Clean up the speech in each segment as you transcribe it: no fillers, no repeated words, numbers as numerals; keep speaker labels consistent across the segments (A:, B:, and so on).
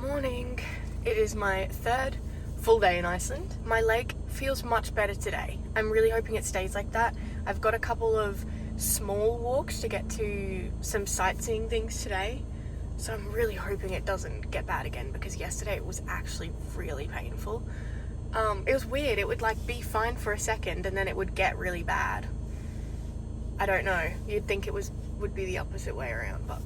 A: Morning. It is my third full day in Iceland. My leg feels much better today. I'm really hoping it stays like that. I've got a couple of small walks to get to some sightseeing things today, so I'm really hoping it doesn't get bad again, because yesterday it was actually really painful. It was weird. It would like be fine for a second and then it would get really bad. I don't know. You'd think it would be the opposite way around, but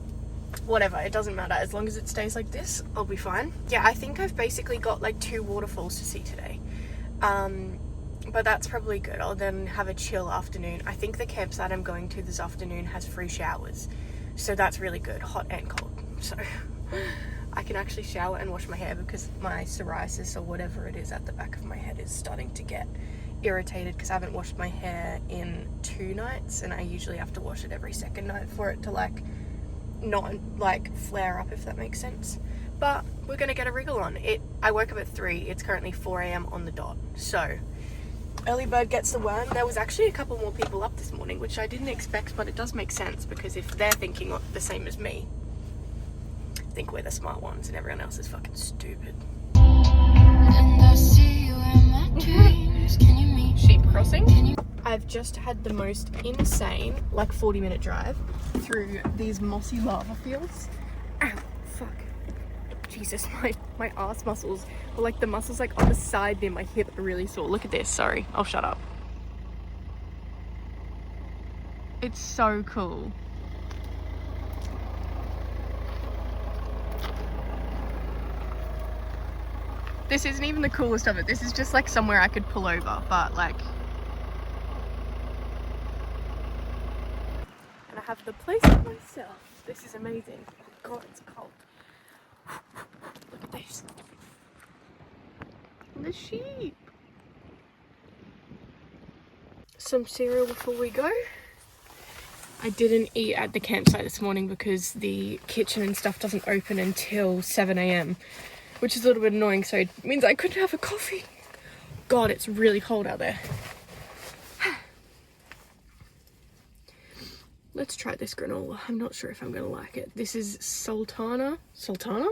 A: whatever, it doesn't matter. As long as it stays like this, I'll be fine. Yeah, I think I've basically got like 2 waterfalls to see today. But that's probably good. I'll then have a chill afternoon. I think the campsite I'm going to this afternoon has free showers, so that's really good, hot and cold. So I can actually shower and wash my hair, because my psoriasis or whatever it is at the back of my head is starting to get irritated, because I haven't washed my hair in 2 nights, and I usually have to wash it every second night for it to like not like flare up, if that makes sense. But we're gonna get a wriggle on it. I woke up at 3. It's currently 4 a.m. on the dot, so early bird gets the worm. There was actually a couple more people up this morning, which I didn't expect, but it does make sense, because if they're thinking the same as me, I think we're the smart ones and everyone else is fucking stupid. And I see you in my dreams. Can you meet? Sheep crossing. I've just had the most insane, like 40-minute drive through these mossy lava fields. Ow, fuck. Jesus, my ass muscles, or like the muscles like on the side near my hip are really sore. Look at this, sorry, I'll shut up. It's so cool. This isn't even the coolest of it. This is just like somewhere I could pull over, but like, and I have the place to myself. This is amazing. Oh God, it's cold. Look at this. And the sheep. Some cereal before we go. I didn't eat at the campsite this morning because the kitchen and stuff doesn't open until 7 a.m, which is a little bit annoying, so it means I couldn't have a coffee. God, it's really cold out there. Let's try this granola. I'm not sure if I'm gonna like it. This is sultana. Sultana?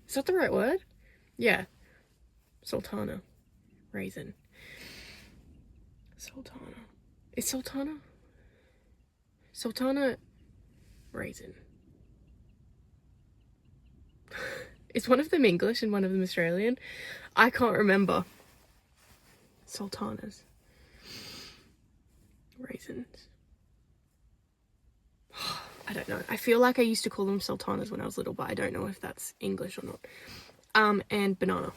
A: Is that the right word? Yeah. Sultana. Raisin. Sultana. Is sultana? Sultana raisin. Is one of them English and one of them Australian? I can't remember. Sultanas. Raisins. I don't know. I feel like I used to call them sultanas when I was little, but I don't know if that's English or not. And banana.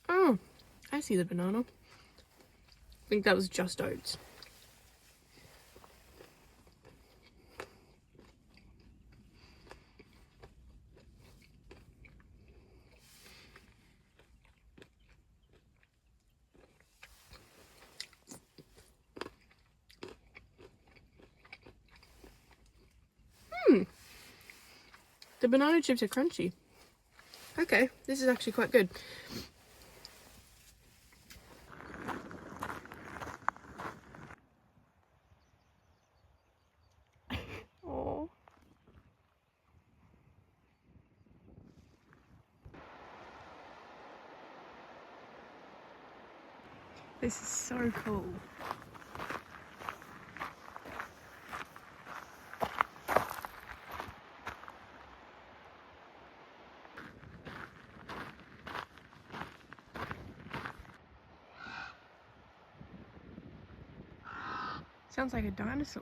A: Oh, I see the banana. I think that was just oats. The banana chips are crunchy. Okay, this is actually quite good. Oh. This is so cool. Sounds like a dinosaur.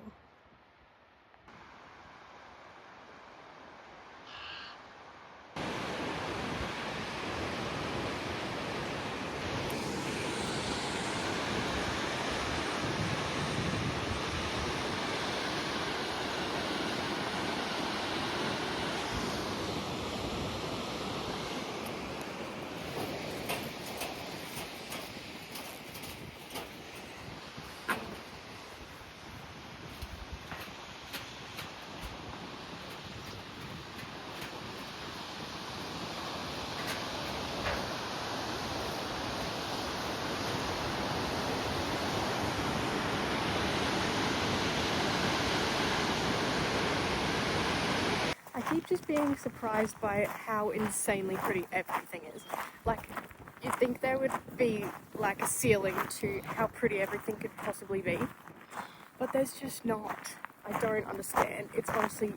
A: keep just being surprised by how insanely pretty everything is. Like, you'd think there would be like a ceiling to how pretty everything could possibly be, but there's just not. I don't understand. It's honestly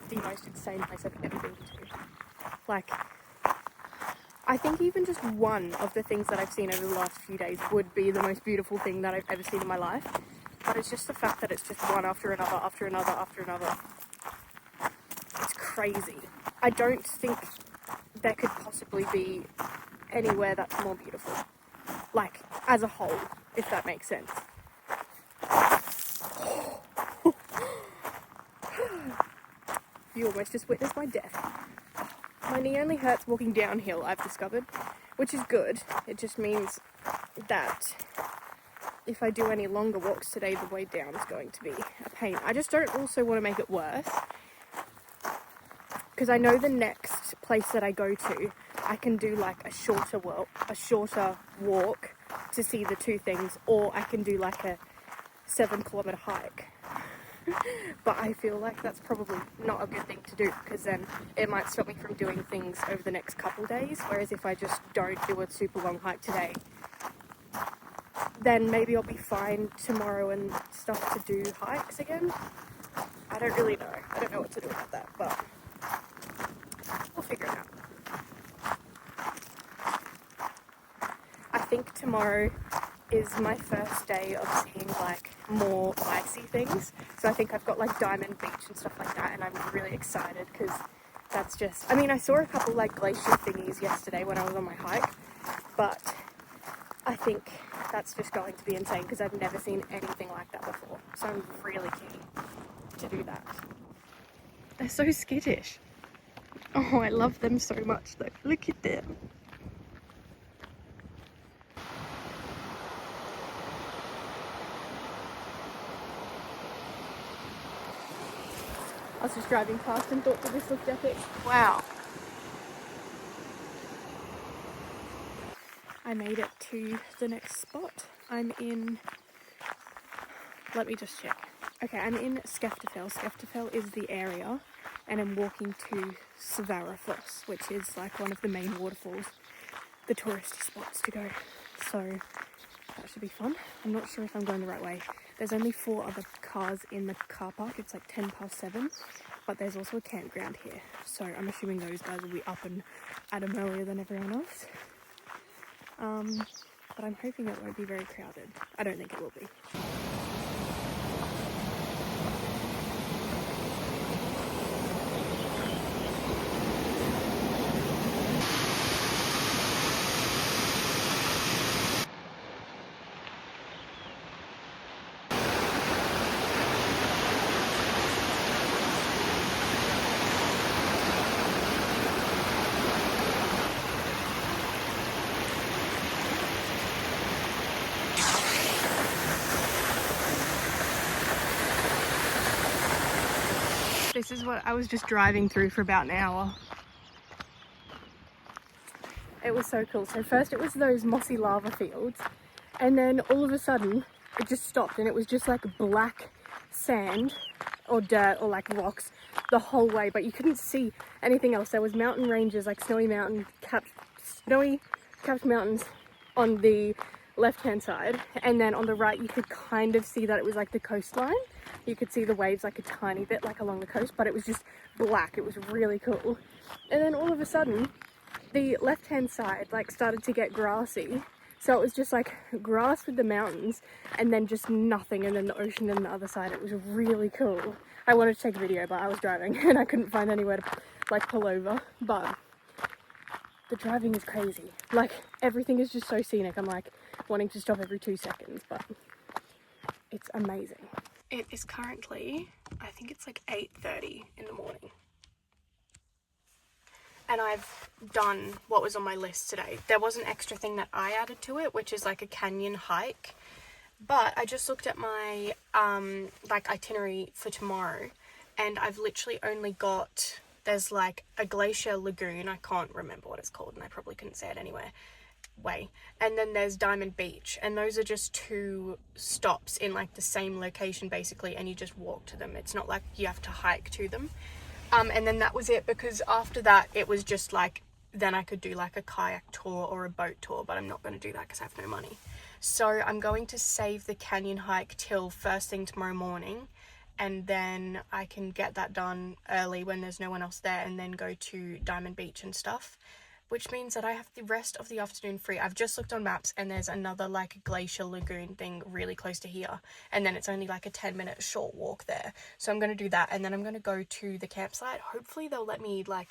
A: the most insane place I've ever been to. Like, I think even just one of the things that I've seen over the last few days would be the most beautiful thing that I've ever seen in my life. But it's just the fact that it's just one after another, after another, after another. It's crazy. I don't think there could possibly be anywhere that's more beautiful. Like, as a whole, if that makes sense. You almost just witnessed my death. My knee only hurts walking downhill, I've discovered, which is good. It just means that if I do any longer walks today, the way down is going to be a pain. I just don't also want to make it worse, because I know the next place that I go to, I can do like a shorter walk to see the two things, or I can do like a 7-kilometer hike. But I feel like that's probably not a good thing to do, because then it might stop me from doing things over the next couple days, whereas if I just don't do a super long hike today, then maybe I'll be fine tomorrow and stuff to do hikes again. I don't really know. I don't know what to do about that, but we'll figure it out. I think tomorrow is my first day of seeing like more icy things. So I think I've got like Diamond Beach and stuff like that, and I'm really excited because that's just, I mean, I saw a couple like glacier thingies yesterday when I was on my hike, but I think that's just going to be insane because I've never seen anything like that before. So I'm really keen to do that. They're so skittish. Oh, I love them so much though. Look at them. I was just driving past and thought that this looked epic. Wow. I made it to the next spot. I'm in, let me just check. Okay, I'm in Skeftafell. Skeftafell is the area, and I'm walking to Svarafoss, which is like one of the main waterfalls, the touristy spots to go. So that should be fun. I'm not sure if I'm going the right way. There's only 4 other cars in the car park. It's like 7:10, but there's also a campground here. So I'm assuming those guys will be up and at them earlier than everyone else. But I'm hoping it won't be very crowded. I don't think it will be. This is what I was just driving through for about an hour. It was so cool. So first it was those mossy lava fields, and then all of a sudden it just stopped and it was just like black sand or dirt or like rocks the whole way, but you couldn't see anything else. There was mountain ranges, like snowy capped mountains on the left-hand side, and then on the right you could kind of see that it was like the coastline. You could see the waves like a tiny bit like along the coast, but it was just black. It was really cool. And then all of a sudden the left-hand side like started to get grassy, so it was just like grass with the mountains and then just nothing, and then the ocean on the other side. It was really cool. I wanted to take a video, but I was driving and I couldn't find anywhere to like pull over, but the driving is crazy. Like, everything is just so scenic. I'm like wanting to stop every 2 seconds, but it's amazing. It is currently, I think it's like 8:30 in the morning. And I've done what was on my list today. There was an extra thing that I added to it, which is like a canyon hike. But I just looked at my like itinerary for tomorrow, and I've literally only got, there's like a glacier lagoon, I can't remember what it's called, and I probably couldn't say it anyway. And then there's Diamond Beach, and those are just 2 stops in like the same location basically, and you just walk to them. It's not like you have to hike to them. And then that was it, because after that it was just like, then I could do like a kayak tour or a boat tour, but I'm not going to do that because I have no money. So I'm going to save the canyon hike till first thing tomorrow morning, and then I can get that done early when there's no one else there, and then go to Diamond Beach and stuff, which means that I have the rest of the afternoon free. I've just looked on maps and there's another like glacier lagoon thing really close to here, and then it's only like a 10-minute short walk there. So I'm going to do that, and then I'm going to go to the campsite. Hopefully they'll let me like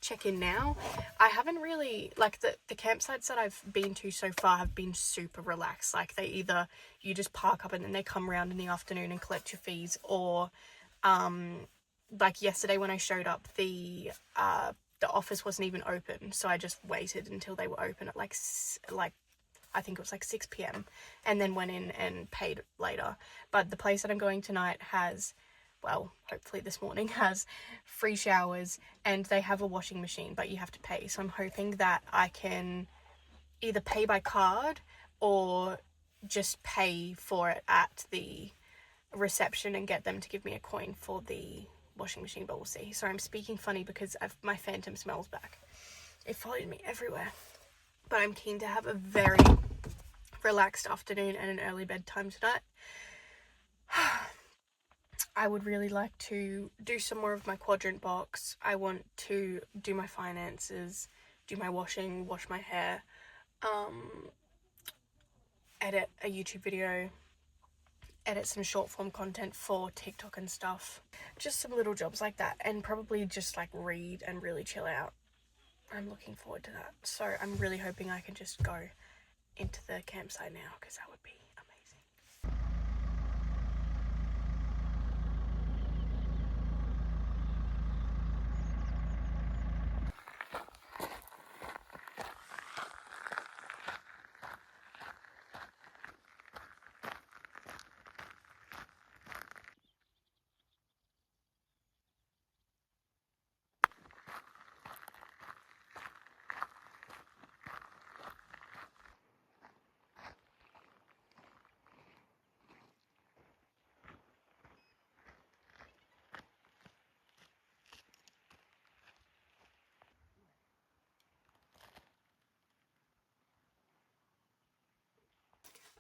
A: check in now. I haven't really, like, the campsites that I've been to so far have been super relaxed. Like, they either, you just park up and then they come around in the afternoon and collect your fees, or like yesterday when I showed up, the office wasn't even open, so I just waited until they were open at like I think it was like 6 p.m. and then went in and paid later. But the place that I'm going tonight has, well, hopefully this morning, has free showers, and they have a washing machine, but you have to pay. So I'm hoping that I can either pay by card or just pay for it at the reception and get them to give me a coin for the washing machine, but we'll see. So I'm speaking funny because my phantom smell's back. It followed me everywhere. But I'm keen to have a very relaxed afternoon and an early bedtime tonight. I would really like to do some more of my quadrant box. I want to do my finances, do my washing, wash my hair, edit a YouTube video, edit some short form content for TikTok and stuff. Just some little jobs like that, and probably just like read and really chill out. I'm looking forward to that. So I'm really hoping I can just go into the campsite now, because that would be amazing.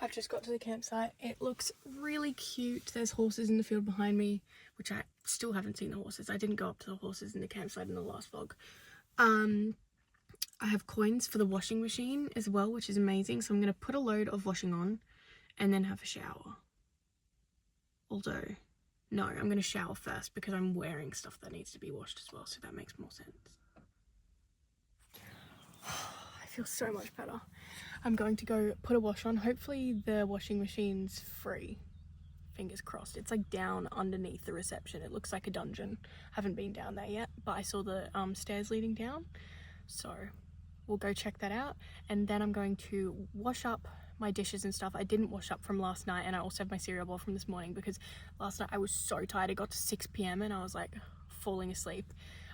A: I've just got to the campsite. It looks really cute. There's horses in the field behind me, which I still haven't seen the horses. I didn't go up to the horses in the campsite in the last vlog. I have coins for the washing machine as well, which is amazing. So I'm going to put a load of washing on and then have a shower. Although, no, I'm going to shower first because I'm wearing stuff that needs to be washed as well, so that makes more sense. I feel so much better. I'm going to go put a wash on. Hopefully the washing machine's free. Fingers crossed. It's like down underneath the reception. It looks like a dungeon. Haven't been down there yet, but I saw the stairs leading down. So we'll go check that out. And then I'm going to wash up my dishes and stuff. I didn't wash up from last night, and I also have my cereal bowl from this morning because last night I was so tired. It got to 6 p.m. and I was like falling asleep.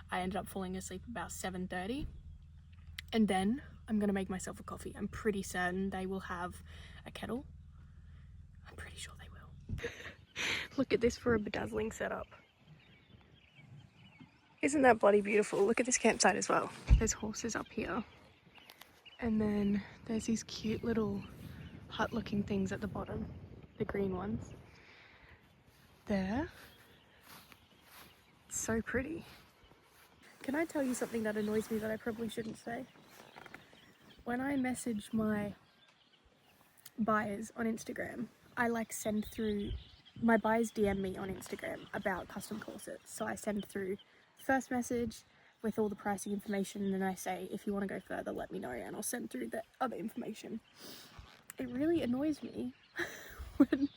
A: I ended up falling asleep about 7:30. And then I'm going to make myself a coffee. I'm pretty certain they will have a kettle. I'm pretty sure they will. Look at this for a bedazzling setup. Isn't that bloody beautiful? Look at this campsite as well. There's horses up here. And then there's these cute little hut looking things at the bottom. The green ones. There. It's so pretty. Can I tell you something that annoys me that I probably shouldn't say? When I message my buyers on Instagram, I like send through, my buyers DM me on Instagram about custom corsets. So I send through first message with all the pricing information, and then I say, if you want to go further, let me know, and I'll send through the other information. It really annoys me when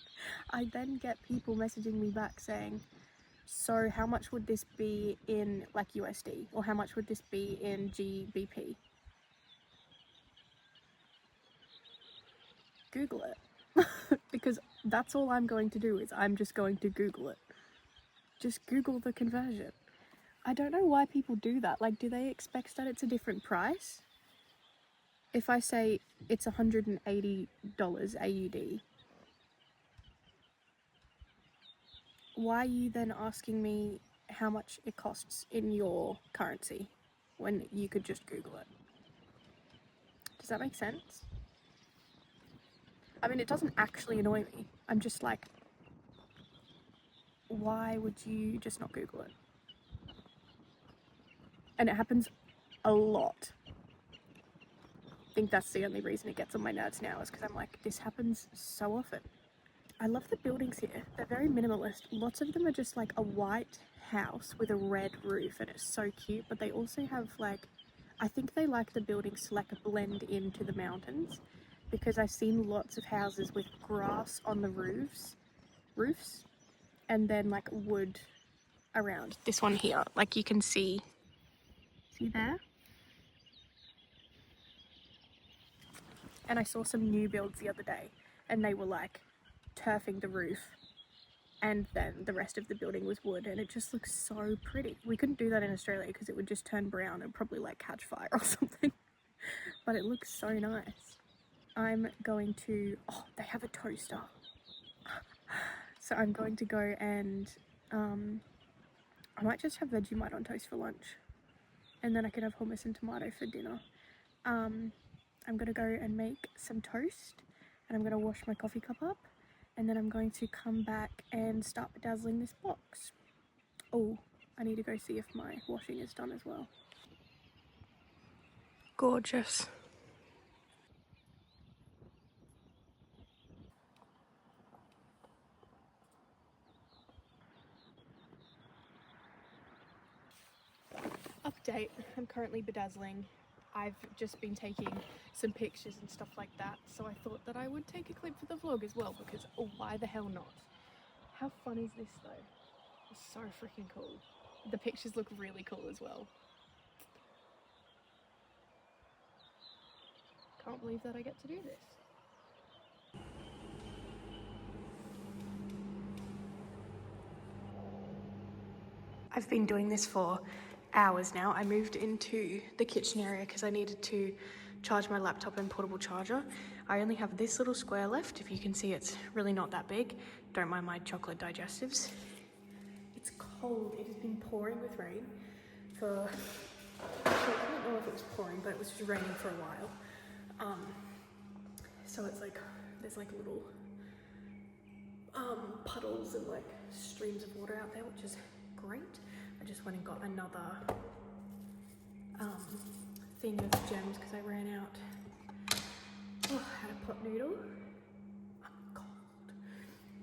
A: I then get people messaging me back saying, so how much would this be in like USD, or how much would this be in GBP? Google it. Because that's all I'm going to do, is I'm just going to Google it. Just Google the conversion. I don't know why people do that. Like, do they expect that it's a different price? If I say it's $180 AUD, why are you then asking me how much it costs in your currency when you could just Google it. Does that make sense? I mean, it doesn't actually annoy me. I'm just like, why would you just not Google it? And it happens a lot. I think that's the only reason it gets on my nerves now, is because I'm like, this happens so often. I love the buildings here. They're very minimalist. Lots of them are just like a white house with a red roof, and it's so cute. But they also have like, I think they like the buildings to like blend into the mountains, because I've seen lots of houses with grass on the roofs, and then like wood around. This one here, like you can see there? And I saw some new builds the other day, and they were like turfing the roof, and then the rest of the building was wood, and it just looks so pretty. We couldn't do that in Australia because it would just turn brown and probably like catch fire or something. But it looks so nice. I'm going to, oh, they have a toaster. So I'm going to go and I might just have Vegemite on toast for lunch, and then I can have hummus and tomato for dinner. I'm gonna go and make some toast, and I'm gonna wash my coffee cup up, and then I'm going to come back and start bedazzling this box. Oh, I need to go see if my washing is done as well. Gorgeous. Update, I'm currently bedazzling. I've just been taking some pictures and stuff like that, so I thought that I would take a clip for the vlog as well, because why the hell not? How fun is this though? It's so freaking cool. The pictures look really cool as well. Can't believe that I get to do this. I've been doing this for hours now. I moved into the kitchen area because I needed to charge my laptop and portable charger. I only have this little square left. If you can see, it's really not that big. Don't mind my chocolate digestives. It's cold. It has been pouring with rain for, actually, I don't know if it was pouring, but it was just raining for a while. So it's like, there's like little puddles and like streams of water out there, which is great. I just went and got another thing of gems because I ran out. Oh, I had a pot noodle. I'm cold.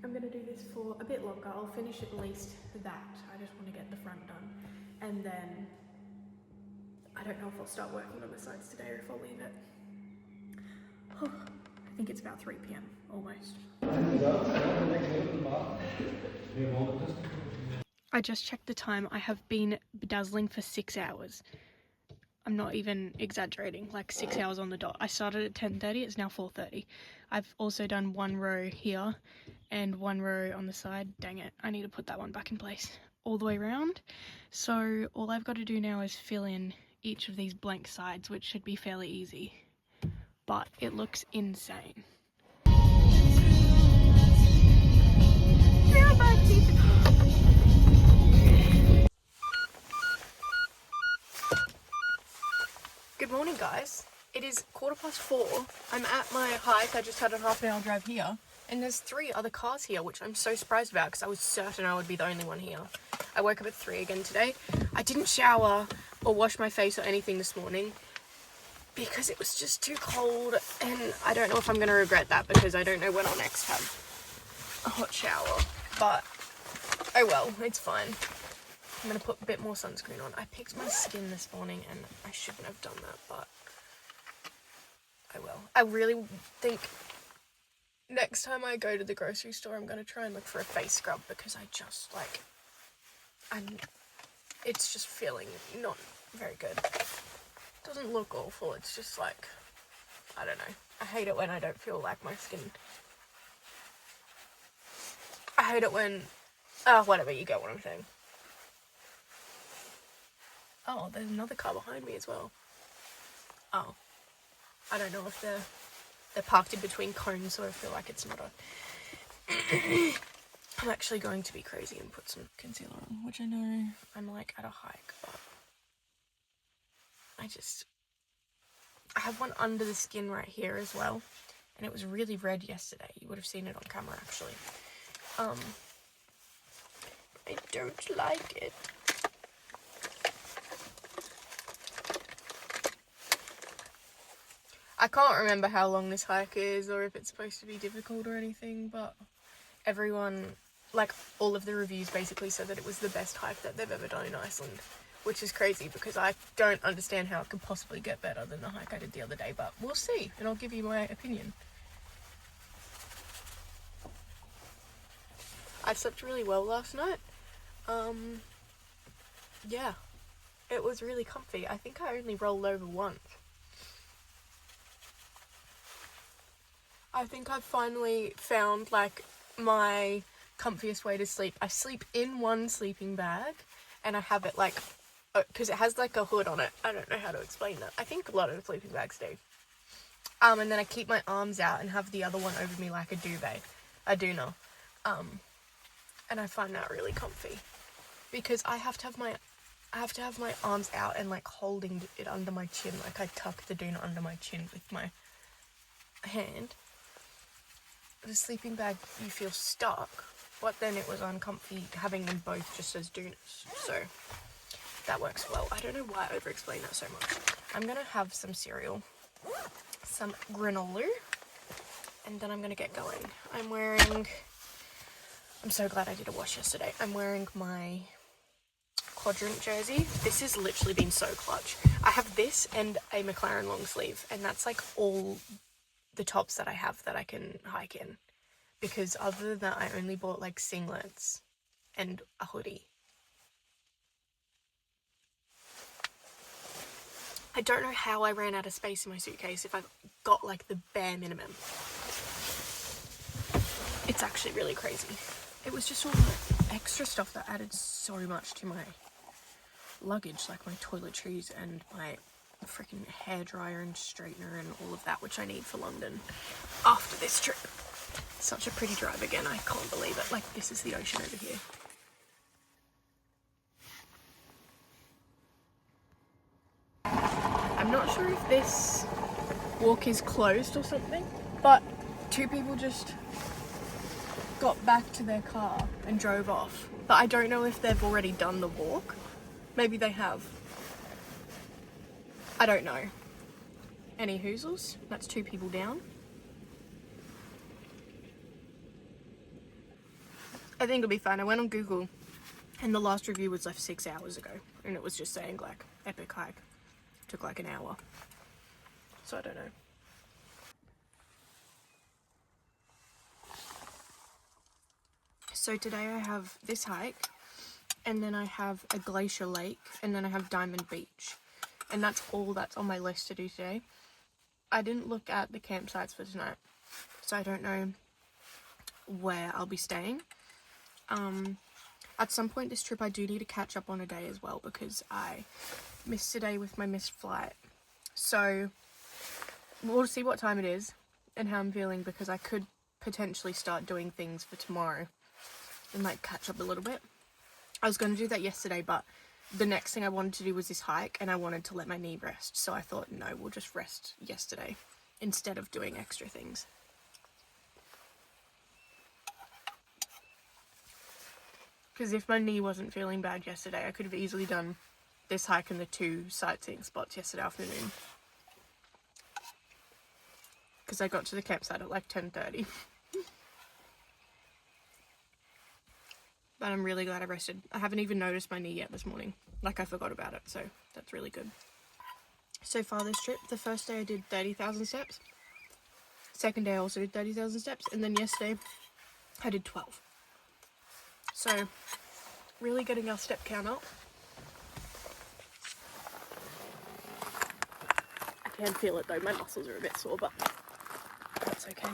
A: I'm gonna do this for a bit longer. I'll finish at least that. I just want to get the front done, and then I don't know if I'll start working on the sides today or if I'll leave it. Oh, I think it's about 3 p.m. almost. I just checked the time. I have been bedazzling for 6 hours. I'm not even exaggerating, like 6 hours on the dot. I started at 10:30, it's now 4:30. I've also done one row here and one row on the side. Dang it, I need to put that one back in place all the way around. So all I've got to do now is fill in each of these blank sides, which should be fairly easy. But it looks insane. Good morning, guys. It is 4:15. I'm at my hike. I just had a half an hour drive here, and there's 3 other cars here, which I'm so surprised about because I was certain I would be the only one here. I woke up at 3 again today. I didn't shower or wash my face or anything this morning because it was just too cold, and I don't know if I'm going to regret that because I don't know when I'll next have a hot shower, but oh well, it's fine. I'm going to put a bit more sunscreen on. I picked my skin this morning and I shouldn't have done that, but I will. I really think next time I go to the grocery store, I'm going to try and look for a face scrub because I just like, it's just feeling not very good. It doesn't look awful, it's just like, I don't know. I hate it when I don't feel like my skin. I hate it when, whatever, you get what I'm saying. Oh, there's another car behind me as well. Oh, I don't know if they're parked in between cones, so I feel like it's not a I'm actually going to be crazy and put some concealer on, which I know I'm like at a hike, but I have one under the skin right here as well, and it was really red yesterday. You would have seen it on camera actually. I don't like it. I can't remember how long this hike is or if it's supposed to be difficult or anything, but everyone, like all of the reviews basically said that it was the best hike that they've ever done in Iceland, which is crazy because I don't understand how it could possibly get better than the hike I did the other day, but we'll see, and I'll give you my opinion. I slept really well last night. Yeah, it was really comfy. I think I only rolled over once. I think I've finally found like my comfiest way to sleep. I sleep in one sleeping bag and I have it like, because it has like a hood on it. I don't know how to explain that. I think a lot of sleeping bags do. And then I keep my arms out and have the other one over me like a duvet, a doona. And I find that really comfy because I have to have my arms out and like holding it under my chin. Like I tuck the doona under my chin with my hand. The sleeping bag, you feel stuck, but then it was uncomfy having them both just as doonas, so that works well. I don't know why I over-explain that so much. I'm gonna have some cereal, some granola, and then I'm gonna get going. I'm so glad I did a wash yesterday. I'm wearing my quadrant jersey. This has literally been so clutch. I have this and a McLaren long sleeve, and that's like all the tops that I have that I can hike in, because other than that I only bought like singlets and a hoodie. I don't know how I ran out of space in my suitcase if I've got like the bare minimum. It's actually really crazy. It was just all the extra stuff that added so much to my luggage, like my toiletries and my freaking hairdryer and straightener and all of that, which I need for London after this trip. Such a pretty drive again, I can't believe it. Like, this is the ocean over here. I'm not sure if this walk is closed or something, but two people just got back to their car and drove off. But I don't know if they've already done the walk. Maybe they have. I don't know. Any hoozles? That's two people down. I think it'll be fine. I went on Google and the last review was like 6 hours ago, and it was just saying like epic hike. Took like an hour. So I don't know. So today I have this hike, and then I have a glacier lake, and then I have Diamond Beach. And that's all that's on my list to do today. I didn't look at the campsites for tonight, so I don't know where I'll be staying. At some point this trip I do need to catch up on a day as well, because I missed a day with my missed flight. So we'll see what time it is and how I'm feeling, because I could potentially start doing things for tomorrow and like catch up a little bit. I was going to do that yesterday, but the next thing I wanted to do was this hike, and I wanted to let my knee rest, so I thought, no, we'll just rest yesterday instead of doing extra things. Because if my knee wasn't feeling bad yesterday, I could have easily done this hike and the 2 sightseeing spots yesterday afternoon. Because I got to the campsite at like 10:30. But I'm really glad I rested. I haven't even noticed my knee yet this morning. Like, I forgot about it, so that's really good. So far this trip, the first day I did 30,000 steps. Second day I also did 30,000 steps. And then yesterday I did 12. So, really getting our step count up. I can feel it though, my muscles are a bit sore, but that's okay.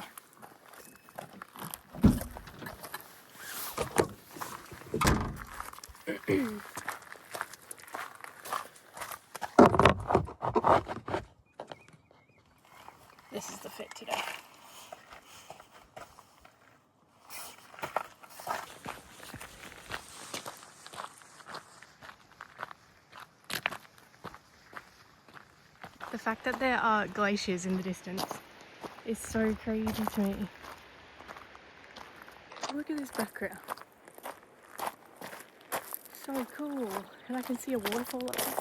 A: This is the fit today. The fact that there are glaciers in the distance is so crazy to me. Look at this background. So cool. And I can see a waterfall up there.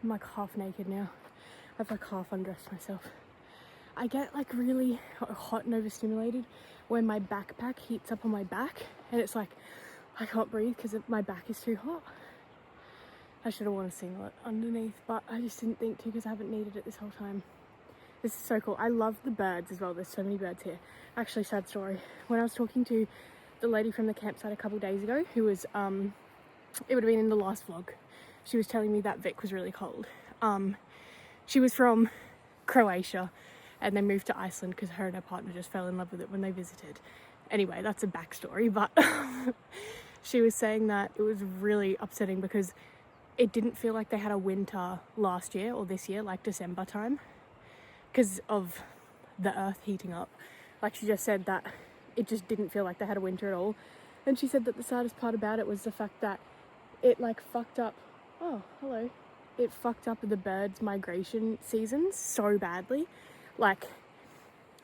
A: I'm like half naked now. I've like half undressed myself. I get like really hot and overstimulated when my backpack heats up on my back and it's like I can't breathe because my back is too hot. I should have worn a singlet underneath, but I just didn't think to because I haven't needed it this whole time. This is so cool. I love the birds as well. There's so many birds here. Actually, sad story. When I was talking to the lady from the campsite a couple days ago, who was, it would have been in the last vlog, she was telling me that Vic was really cold. She was from Croatia and then moved to Iceland because her and her partner just fell in love with it when they visited. Anyway, that's a backstory, but she was saying that it was really upsetting because it didn't feel like they had a winter last year or this year, like December time, because of the earth heating up. Like she just said that it just didn't feel like they had a winter at all. And she said that the saddest part about it was the fact that it like fucked up, oh, hello. It fucked up the birds' migration seasons so badly. Like,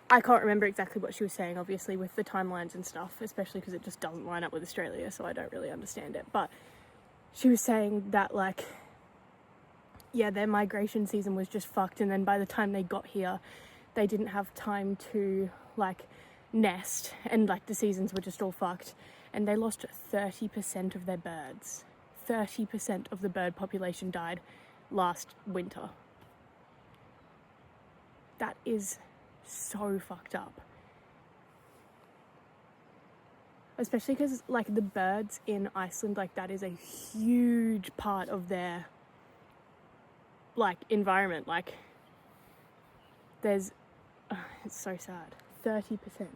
A: I can't remember exactly what she was saying, obviously, with the timelines and stuff, especially because it just doesn't line up with Australia, so I don't really understand it. But she was saying that, like, yeah, their migration season was just fucked, and then by the time they got here, they didn't have time to, like, nest, and, like, the seasons were just all fucked, and they lost 30% of their birds. 30% of the bird population died last winter. That is so fucked up. Especially because, like, the birds in Iceland, like, that is a huge part of their, like, environment. Like, there's, it's so sad. 30%.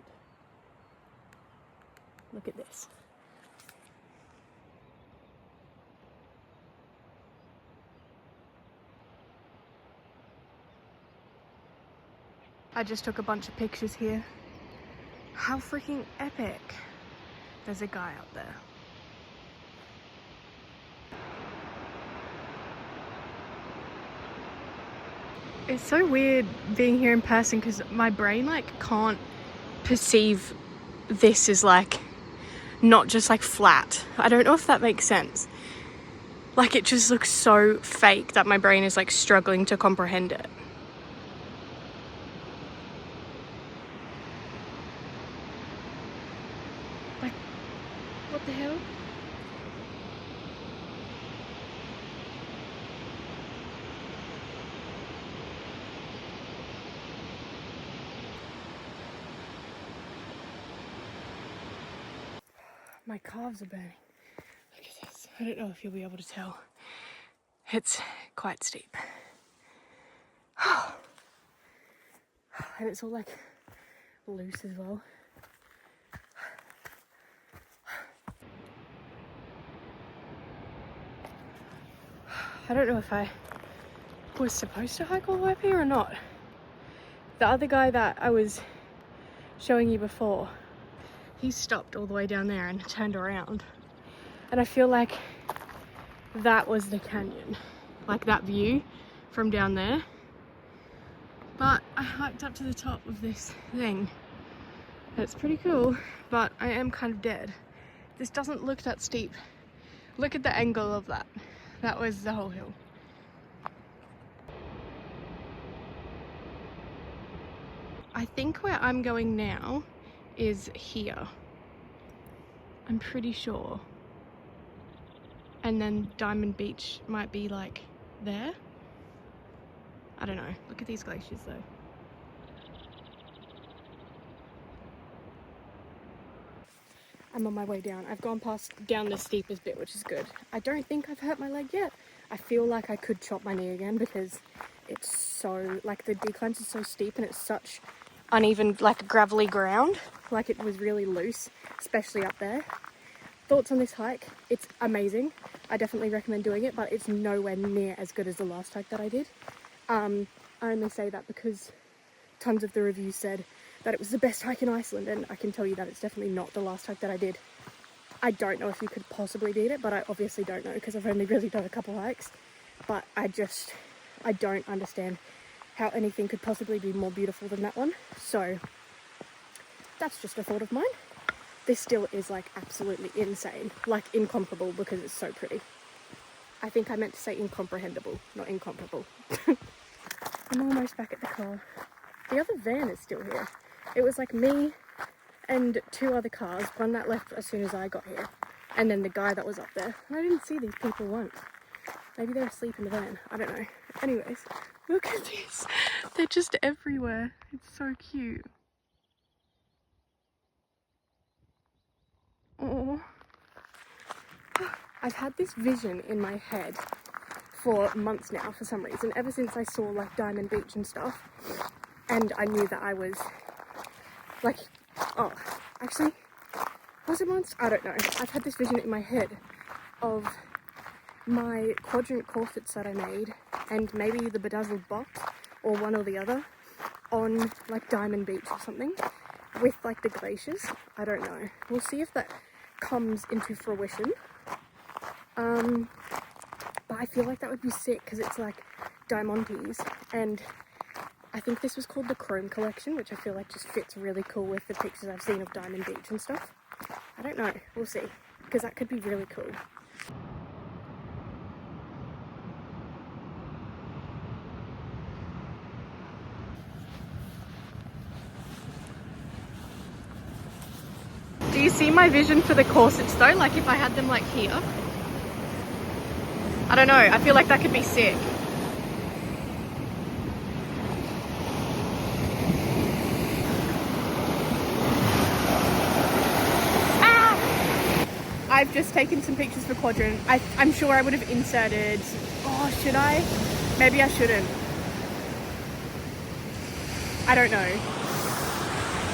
A: Look at this. I just took a bunch of pictures here. How freaking epic. There's a guy up there. It's so weird being here in person because my brain like can't perceive this as like not just like flat. I don't know if that makes sense. Like it just looks so fake that my brain is like struggling to comprehend it. Like, what the hell? My calves are burning. Look at this. I don't know if you'll be able to tell. It's quite steep. And it's all like loose as well. I don't know if I was supposed to hike all the way up here or not. The other guy that I was showing you before, he stopped all the way down there and turned around. And I feel like that was the canyon, like that view from down there. But I hiked up to the top of this thing. It's pretty cool, but I am kind of dead. This doesn't look that steep. Look at the angle of that. That was the whole hill. I think where I'm going now is here. I'm pretty sure. And then Diamond Beach might be like there. I don't know. Look at these glaciers though. I'm on my way down. I've gone down the steepest bit, which is good. I don't think I've hurt my leg yet. I feel like I could chop my knee again because it's so, like the declines are so steep and it's such uneven, like gravelly ground. Like it was really loose, especially up there. Thoughts on this hike? It's amazing. I definitely recommend doing it, but it's nowhere near as good as the last hike that I did. I only say that because tons of the reviews said that it was the best hike in Iceland, and I can tell you that it's definitely not the last hike that I did. I don't know if you could possibly beat it, but I obviously don't know because I've only really done a couple hikes. But I don't understand how anything could possibly be more beautiful than that one. So that's just a thought of mine. This still is like absolutely insane, like incomparable because it's so pretty. I think I meant to say incomprehensible, not incomparable. I'm almost back at the car. The other van is still here. It was like me and 2 other cars, one that left as soon as I got here, and then the guy that was up there. And I didn't see these people once. Maybe they're asleep in the van, I don't know. Anyways, look at this. They're just everywhere. It's so cute. Oh, I've had this vision in my head for months now for some reason, ever since I saw like Diamond Beach and stuff, and I knew that I was like, oh, actually, was it months? I don't know. I've had this vision in my head of my quadrant corsets that I made, and maybe the bedazzled box, or one or the other, on like Diamond Beach or something, with like the glaciers. I don't know. We'll see if that comes into fruition. But I feel like that would be sick because it's like diamantes, and I think this was called the Chrome Collection, which I feel like just fits really cool with the pictures I've seen of Diamond Beach and stuff. I don't know, we'll see, because that could be really cool. Do you see my vision for the corsets though? Like if I had them like here? I don't know, I feel like that could be sick. I've just taken some pictures for Quadrant. I'm sure I would have inserted... Oh, should I? Maybe I shouldn't. I don't know.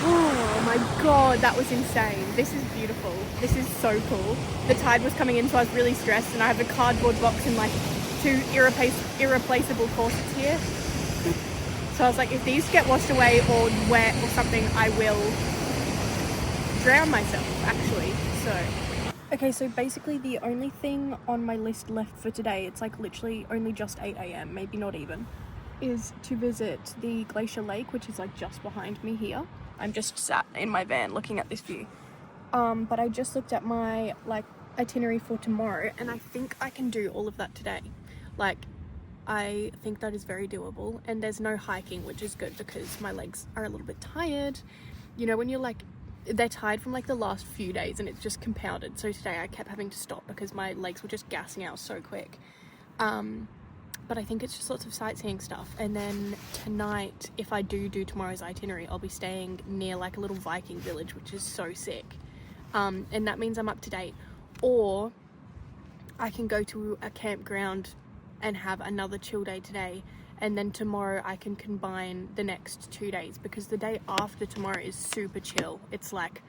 A: Oh my god, that was insane. This is beautiful. This is so cool. The tide was coming in, so I was really stressed, and I have a cardboard box and like 2 irreplaceable corsets here. So I was like, if these get washed away or wet or something, I will drown myself, actually. So... Okay, so basically the only thing on my list left for today, it's like literally only just 8 AM, maybe not even, is to visit the Glacier Lake, which is like just behind me here. I'm just sat in my van looking at this view. But I just looked at my like itinerary for tomorrow, and I think I can do all of that today. Like, I think that is very doable, and there's no hiking, which is good because my legs are a little bit tired. You know, when you're like, they're tired from like the last few days and it's just compounded. So today I kept having to stop because my legs were just gassing out so quick. But I think it's just lots of sightseeing stuff. And then tonight, if I do tomorrow's itinerary, I'll be staying near like a little Viking village, which is so sick. And that means I'm up to date. Or I can go to a campground and have another chill day today, and then tomorrow I can combine the next 2 days, because the day after tomorrow is super chill. It's like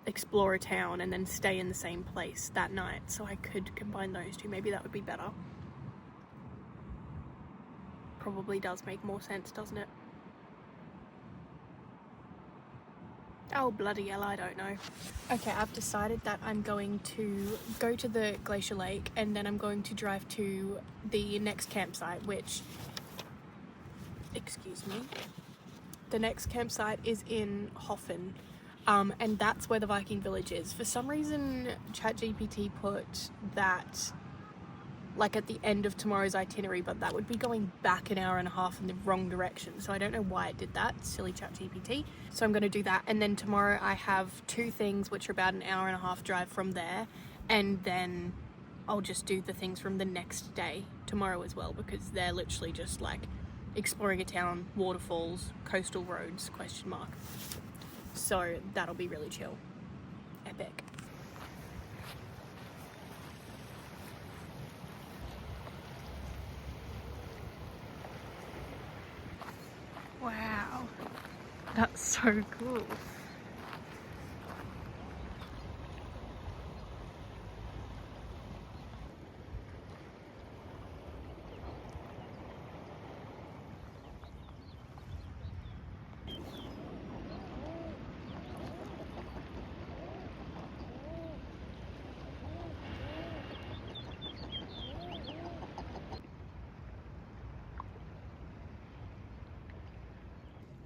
A: explore a town and then stay in the same place that night. So I could combine those two. Maybe that would be better. Probably does make more sense, doesn't it? Oh, bloody hell, I don't know. Okay, I've decided that I'm going to go to the Glacier Lake, and then I'm going to drive to the next campsite, which, excuse me, the next campsite is in Hoffen, and that's where the Viking village is. For some reason, ChatGPT put that like at the end of tomorrow's itinerary, but that would be going back an hour and a half in the wrong direction. So I don't know why it did that, silly ChatGPT. So I'm going to do that, and then tomorrow I have 2 things which are about an hour and a half drive from there, and then I'll just do the things from the next day tomorrow as well, because they're literally just like exploring a town, waterfalls, coastal roads, ? So that'll be really chill. Epic. Wow, that's so cool.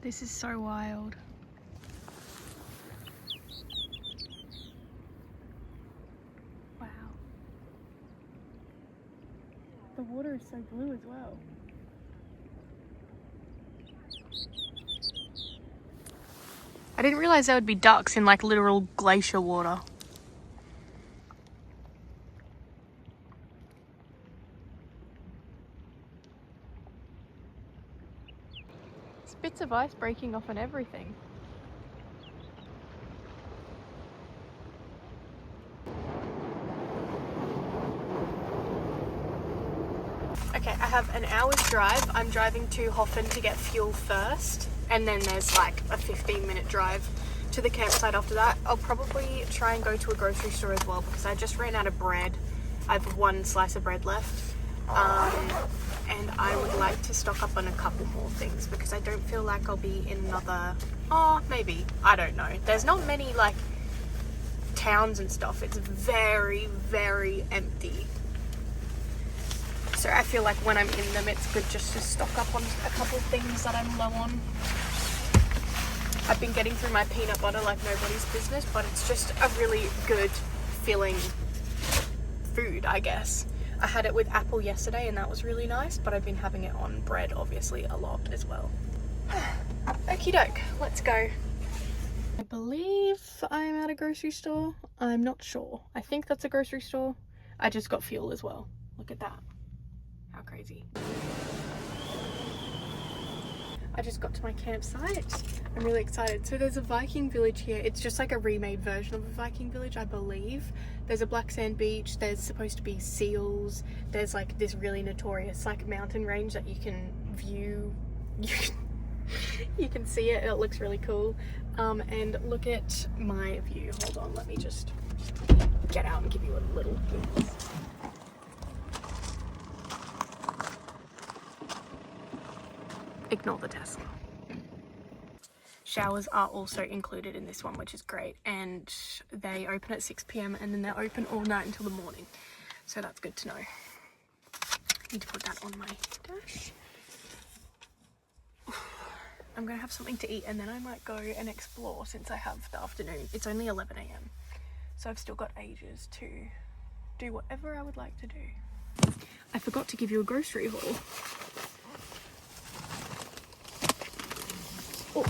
A: This is so wild. Wow. The water is so blue as well. I didn't realize there would be ducks in like literal glacier water. There's bits of ice breaking off and everything. Okay, I have an hour's drive. I'm driving to Hoffen to get fuel first, and then there's like a 15-minute drive to the campsite after that. I'll probably try and go to a grocery store as well because I just ran out of bread. I have one slice of bread left, and I would like to stock up on a couple more things because I don't feel like I'll be in another, maybe, I don't know. There's not many like towns and stuff. It's very, very empty. So I feel like when I'm in them, it's good just to stock up on a couple of things that I'm low on. I've been getting through my peanut butter like nobody's business, but it's just a really good filling food, I guess. I had it with apple yesterday and that was really nice, but I've been having it on bread, obviously, a lot as well. Okie doke, let's go. I believe I'm at a grocery store. I'm not sure. I think that's a grocery store. I just got fuel as well. Look at that. How crazy. I just got to my campsite. I'm really excited. So there's a Viking village here. It's just like a remade version of a Viking village, I believe. There's a black sand beach. There's supposed to be seals. There's like this really notorious like mountain range that you can view. You can see it. It looks really cool. And look at my view. Hold on, let me just get out and give you a little glimpse. Ignore the Tesla. Showers are also included in this one, which is great, and they open at 6 p.m. and then they're open all night until the morning, so that's good to know. I need to put that on my dash. I'm gonna have something to eat and then I might go and explore since I have the afternoon. It's only 11 a.m. so I've still got ages to do whatever I would like to do. I forgot to give you a grocery haul. Oh,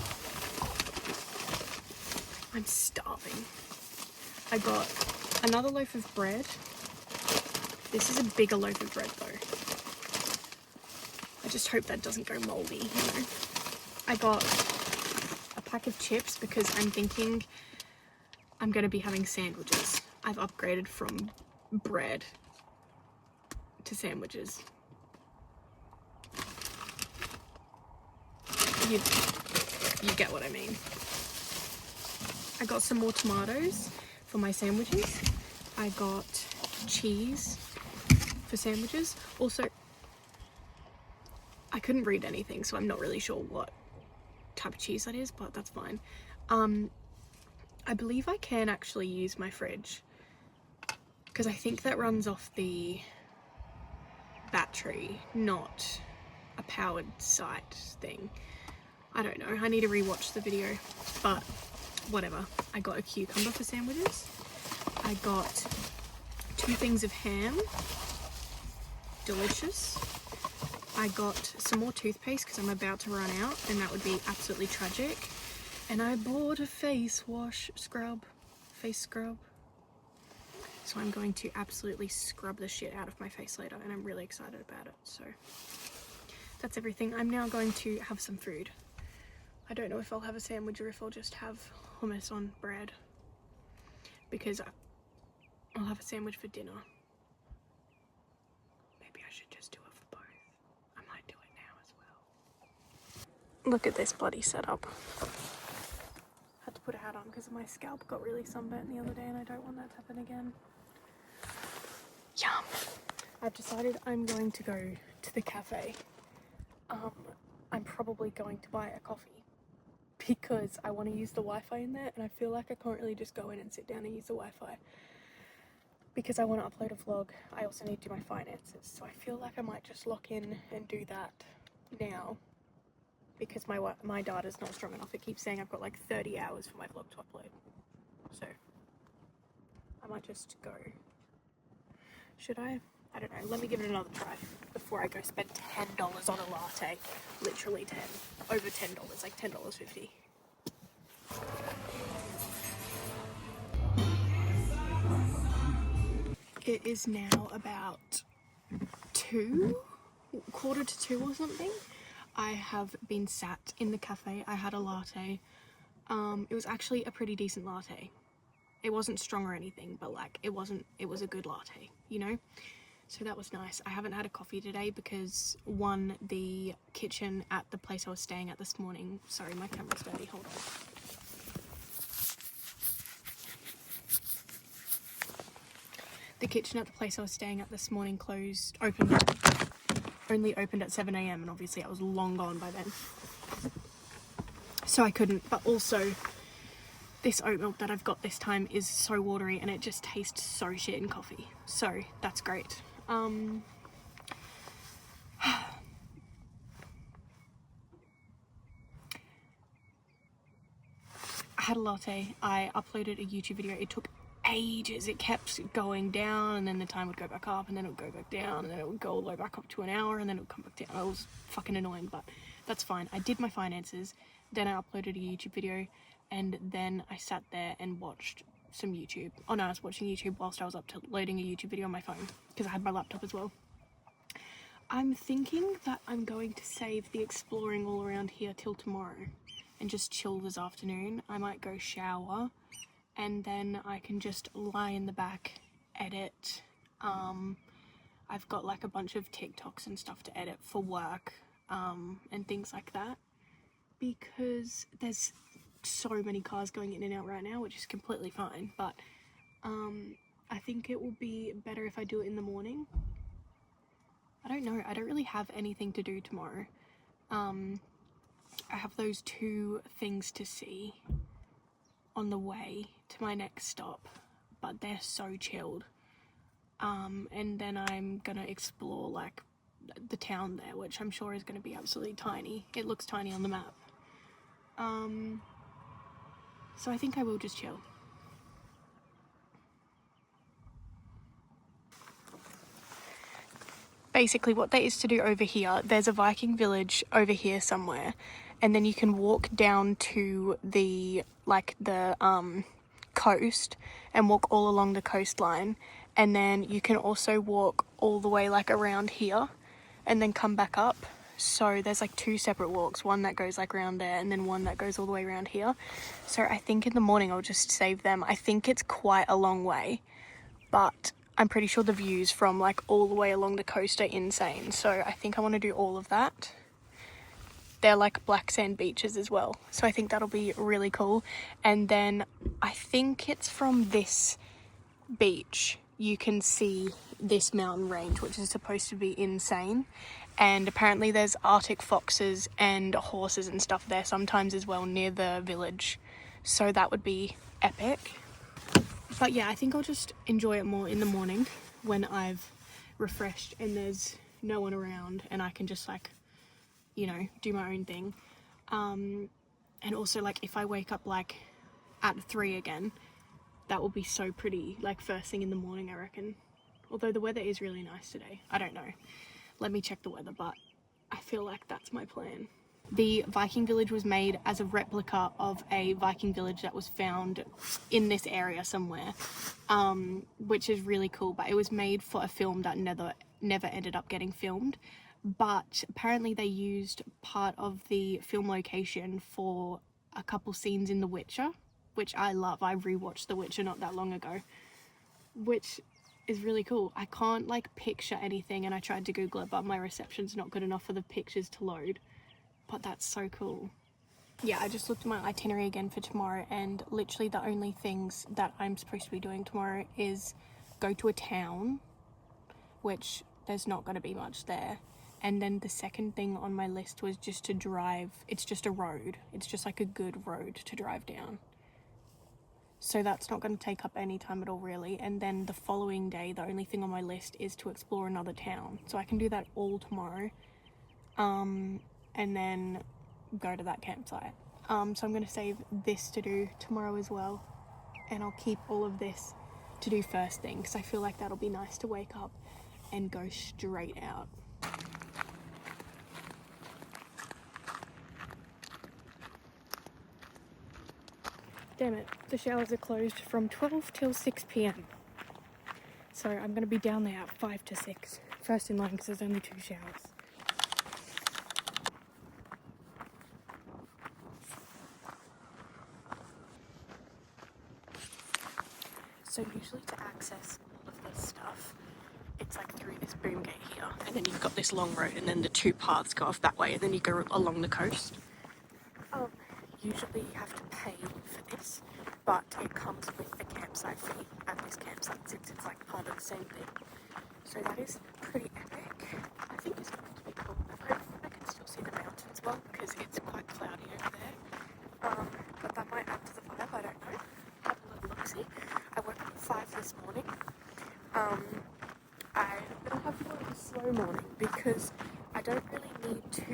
A: I'm starving. I got another loaf of bread. This is a bigger loaf of bread though. I just hope that doesn't go moldy, you know. I got a pack of chips because I'm thinking I'm going to be having sandwiches. I've upgraded from bread to sandwiches. You get what I mean. I got some more tomatoes for my sandwiches. I got cheese for sandwiches. Also, I couldn't read anything, so I'm not really sure what type of cheese that is, but that's fine. I believe I can actually use my fridge because I think that runs off the battery, not a powered site thing. I don't know, I need to rewatch the video, but whatever. I got a cucumber for sandwiches. I got 2 things of ham, delicious. I got some more toothpaste because I'm about to run out and that would be absolutely tragic. And I bought a face scrub. So I'm going to absolutely scrub the shit out of my face later and I'm really excited about it. So that's everything. I'm now going to have some food. I don't know if I'll have a sandwich or if I'll just have hummus on bread because I'll have a sandwich for dinner. Maybe I should just do it for both. I might do it now as well. Look at this bloody setup. Had to put a hat on because my scalp got really sunburnt the other day and I don't want that to happen again. Yum! I've decided I'm going to go to the cafe. I'm probably going to buy a coffee because I want to use the Wi-Fi in there and I feel like I can't really just go in and sit down and use the Wi-Fi because I want to upload a vlog. I also need to do my finances, so I feel like I might just lock in and do that now because my data's not strong enough. It keeps saying I've got like 30 hours for my vlog to upload. So I might just go. Should I? I don't know. Let me give it another try before I go spend $10 on a latte. Literally 10. Over $10. Like $10.50. It is now about 2, quarter to 2 or something. I have been sat in the cafe. I had a latte. It was actually a pretty decent latte. It wasn't strong or anything, but like it was a good latte, you know? So that was nice. I haven't had a coffee today because one, the kitchen at the place I was staying at this morning, sorry, my camera's dirty, hold on. The kitchen at the place I was staying at this morning only opened at 7 a.m. and obviously I was long gone by then. So I couldn't, but also this oat milk that I've got this time is so watery and it just tastes so shit in coffee. So that's great. I had a latte. I uploaded a YouTube video. It took ages. It kept going down and then the time would go back up and then it would go back down and then it would go all the way back up to an hour and then it would come back down. It was fucking annoying, but that's fine. I did my finances, then I uploaded a YouTube video, and then I sat there and watched some YouTube. Oh no, I was watching YouTube whilst I was uploading a YouTube video on my phone because I had my laptop as well. I'm thinking that I'm going to save the exploring all around here till tomorrow and just chill this afternoon. I might go shower and then I can just lie in the back, edit. I've got like a bunch of TikToks and stuff to edit for work, and things like that, because there's so many cars going in and out right now, which is completely fine, but I think it will be better if I do it in the morning. I don't know, I don't really have anything to do tomorrow. I have those 2 things to see on the way to my next stop, but they're so chilled. And then I'm gonna explore like the town there, which I'm sure is gonna be absolutely tiny. It looks tiny on the map. So I think I will just chill. Basically what there is to do over here, there's a Viking village over here somewhere, and then you can walk down to the coast and walk all along the coastline, and then you can also walk all the way like around here and then come back up. So there's like 2 separate walks, one that goes like around there and then one that goes all the way around here. So I think in the morning I'll just save them. I think it's quite a long way, but I'm pretty sure the views from like all the way along the coast are insane. So I think I want to do all of that. They're like black sand beaches as well. So I think that'll be really cool. And then I think it's from this beach you can see this mountain range, which is supposed to be insane. And apparently there's Arctic foxes and horses and stuff there sometimes as well near the village. So that would be epic. But yeah, I think I'll just enjoy it more in the morning when I've refreshed and there's no one around and I can just like, you know, do my own thing. And also like if I wake up like at 3 again, that will be so pretty, like first thing in the morning, I reckon. Although the weather is really nice today. I don't know. Let me check the weather, but I feel like that's my plan. The Viking village was made as a replica of a Viking village that was found in this area somewhere, which is really cool, but it was made for a film that never ended up getting filmed. But apparently they used part of the film location for a couple scenes in The Witcher, which I love. I rewatched The Witcher not that long ago, which is really cool. I can't like picture anything and I tried to Google it, but my reception's not good enough for the pictures to load. But that's so cool. Yeah, I just looked at my itinerary again for tomorrow, and literally the only things that I'm supposed to be doing tomorrow is go to a town, which there's not going to be much there. And then the second thing on my list was just to drive. It's just a road. It's just like a good road to drive down. So that's not going to take up any time at all, really. And then the following day, the only thing on my list is to explore another town. So I can do that all tomorrow. And then go to that campsite. So I'm going to save this to do tomorrow as well, and I'll keep all of this to do first thing because I feel like that'll be nice to wake up and go straight out. Damn it, the showers are closed from 12 till 6 p.m. So I'm going to be down there at 5 to 6. First in line because there's only 2 showers. So usually to access all of this stuff, it's like through this boom gate here, and then you've got this long road, and then the 2 paths go off that way, and then you go along the coast. Usually you have to pay for this, but it comes with the campsite fee at this campsite since it's like part of the same thing. So that is pretty epic. I think it's going to be cool. I can still see the mountains well because it's quite cloudy over there. But that might add to the vibe, I don't know. Have a little look-see. I woke up at 5 this morning. I'm going to have more of a slow morning because I don't really need to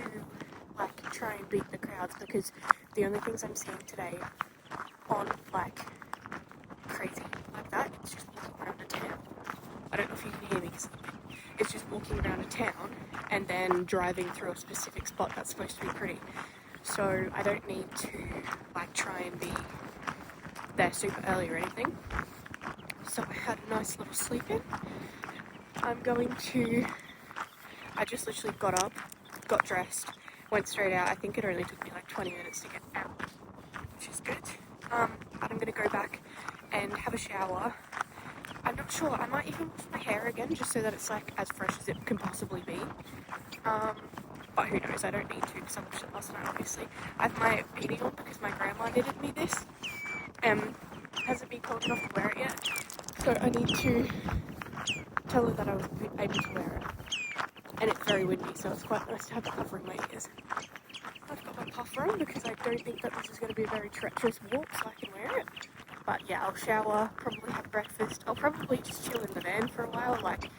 A: like try and beat the crowds because the only things I'm seeing today on like crazy like that, it's just walking around a town. I don't know if you can hear me because it's just walking around a town and then driving through a specific spot that's supposed to be pretty. So I don't need to like try and be there super early or anything. So I had a nice little sleep in. I just literally got up, got dressed, went straight out. I think it only took me like 20 minutes to get out, which is good. But I'm going to go back and have a shower. I'm not sure, I might even wash my hair again just so that it's like as fresh as it can possibly be. But who knows, I don't need to because I watched it last night obviously. I have my beanie on because my grandma knitted me this. Hasn't been cold enough to wear it yet. So I need to tell her that I was able to wear it. And it's very windy, so it's quite nice to have it covering my ears. I've got my puffer on because I don't think that this is going to be a very treacherous walk, so I can wear it. But yeah, I'll shower, probably have breakfast. I'll probably just chill in the van for a while, like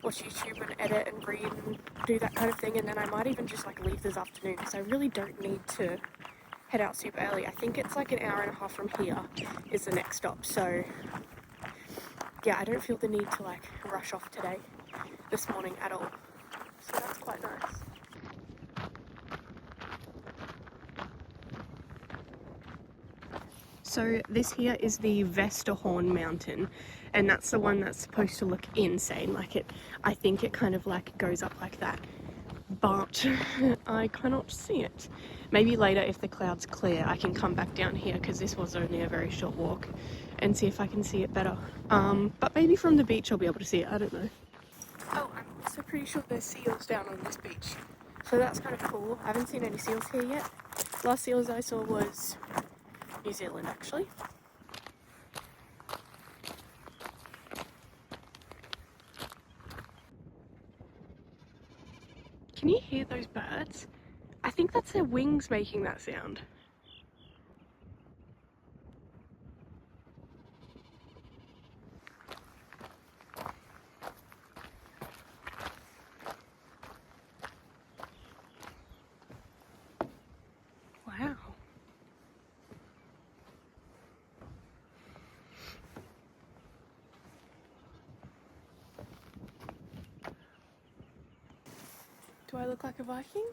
A: watch YouTube and edit and read and do that kind of thing. And then I might even just like leave this afternoon because I really don't need to head out super early. I think it's like an hour and a half from here is the next stop. So yeah, I don't feel the need to like rush off this morning at all. So that's quite nice. So this here is the Vesterhorn mountain, and that's the one that's supposed to look insane. I think it kind of like goes up like that, but I cannot see it. Maybe later if the clouds clear I can come back down here because this was only a very short walk and see if I can see it better. But maybe from the beach I'll be able to see it, I don't know. Oh, I'm also pretty sure there's seals down on this beach, so that's kind of cool. I haven't seen any seals here yet. Last seals I saw was New Zealand actually. Can you hear those birds? I think that's their wings making that sound. Wow. Do I look like a Viking?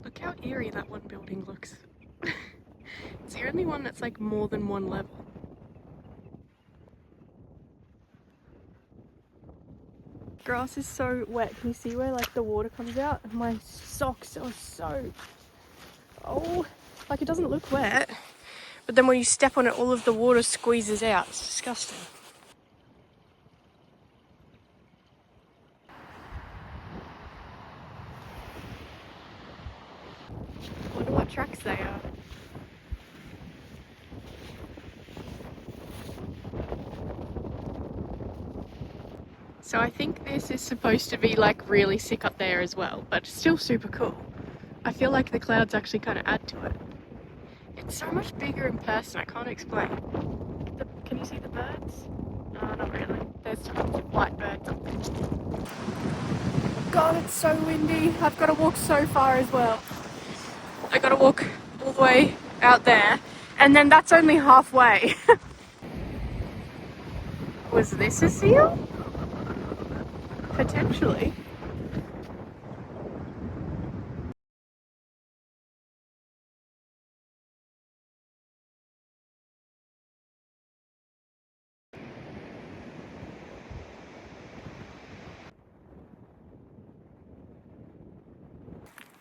A: Look how eerie that one building looks. It's the only one that's like more than one level. Grass is so wet. Can you see where like the water comes out? My socks are soaked. Oh, like it doesn't look wet, but then when you step on it all of the water squeezes out. It's disgusting. I wonder what tracks they are. So I think this is supposed to be like really sick up there as well, but still super cool. I feel like the clouds actually kind of add to it. It's so much bigger in person, I can't explain. Can you see the birds? No, not really. There's tons of white birds up there. God, it's so windy. I've got to walk so far as well. I got to walk all the way out there, and then that's only halfway. Was this a seal? Potentially.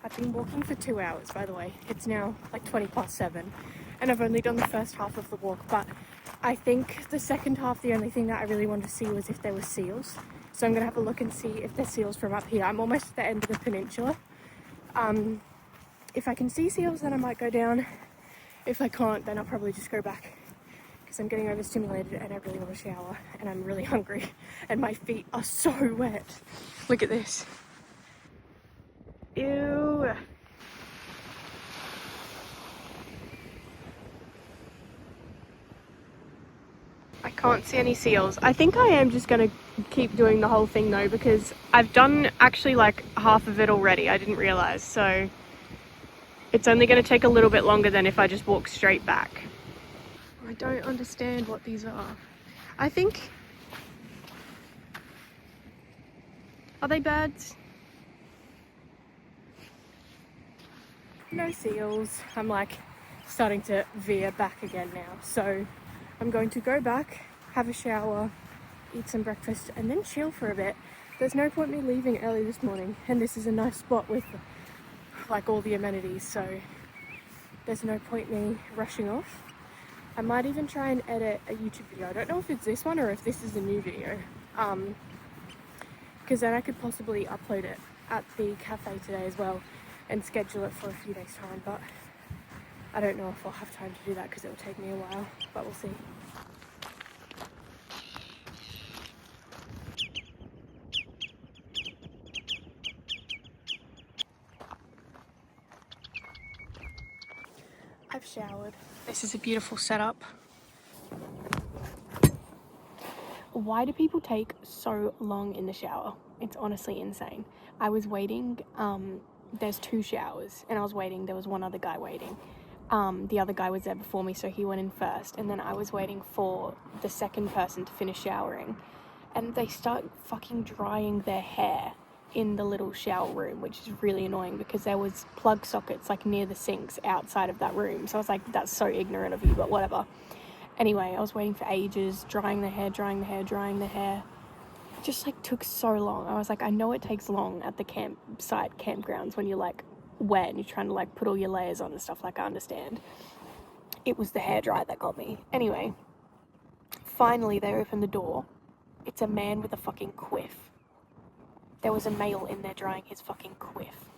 A: I've been walking for 2 hours, by the way. It's now like 7:20, and I've only done the first half of the walk, but I think the second half, the only thing that I really wanted to see was if there were seals. So I'm gonna have a look and see if there's seals from up here. I'm almost at the end of the peninsula. If I can see seals, then I might go down. If I can't, then I'll probably just go back because I'm getting overstimulated and I really want to shower and I'm really hungry and my feet are so wet. Look at this. Ew. I can't see any seals. I think I am just going to keep doing the whole thing though, because I've done actually like half of it already. I didn't realize, so it's only going to take a little bit longer than if I just walk straight back. I don't understand what these are. I think... Are they birds? No seals. I'm like starting to veer back again now. So I'm going to go back, have a shower, eat some breakfast, and then chill for a bit. There's no point me leaving early this morning, and this is a nice spot with like all the amenities, so there's no point me rushing off. I might even try and edit a YouTube video. I don't know if it's this one or if this is a new video, because then I could possibly upload it at the cafe today as well and schedule it for a few days time, but I don't know if I'll have time to do that because it will take me a while, but we'll see. I've showered. This is a beautiful setup. Why do people take so long in the shower? It's honestly insane. I was waiting, there's 2 showers and I was waiting, there was one other guy waiting. The other guy was there before me, so he went in first, and then I was waiting for the second person to finish showering, and they start fucking drying their hair in the little shower room, which is really annoying because there was plug sockets like near the sinks outside of that room. So I was like, that's so ignorant of you, but whatever. Anyway, I was waiting for ages, drying the hair. It just like took so long. I was like, I know it takes long at the campgrounds when you're like wet and you're trying to like put all your layers on and stuff, like I understand. It was the hairdryer that got me. Anyway, finally they opened the door. It's a man with a fucking quiff. There was a male in there drying his fucking quiff.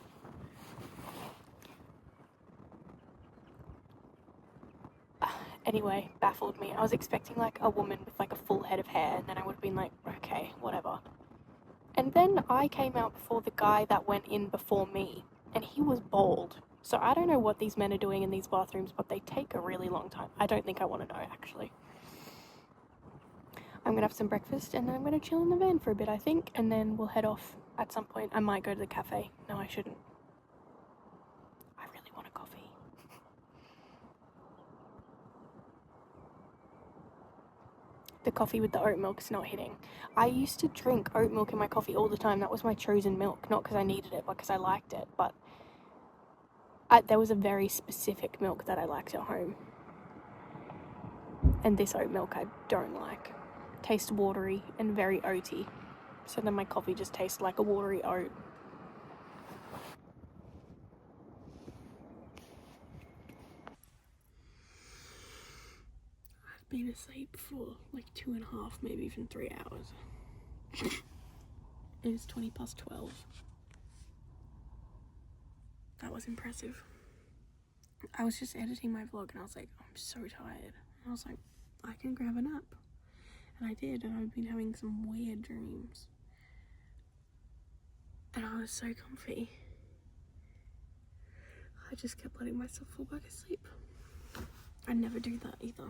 A: Anyway, baffled me. I was expecting like a woman with like a full head of hair, and then I would have been like, okay, whatever. And then I came out before the guy that went in before me, and he was bald. So I don't know what these men are doing in these bathrooms, but they take a really long time. I don't think I want to know, actually. I'm gonna have some breakfast, and then I'm gonna chill in the van for a bit, I think, and then we'll head off at some point. I might go to the cafe. No, I shouldn't. I really want a coffee. The coffee with the oat milk's not hitting. I used to drink oat milk in my coffee all the time. That was my chosen milk, not because I needed it, but because I liked it. But there was a very specific milk that I liked at home, and this oat milk I don't like. It tastes watery and very oaty, so then my coffee just tastes like a watery oat. I've been asleep for like 2.5, maybe even 3 hours. It is 12:20. That was impressive. I was just editing my vlog and I was like, I'm so tired. And I was like, I can grab a nap. And I did, and I've been having some weird dreams. And I was so comfy. I just kept letting myself fall back asleep. I never do that either.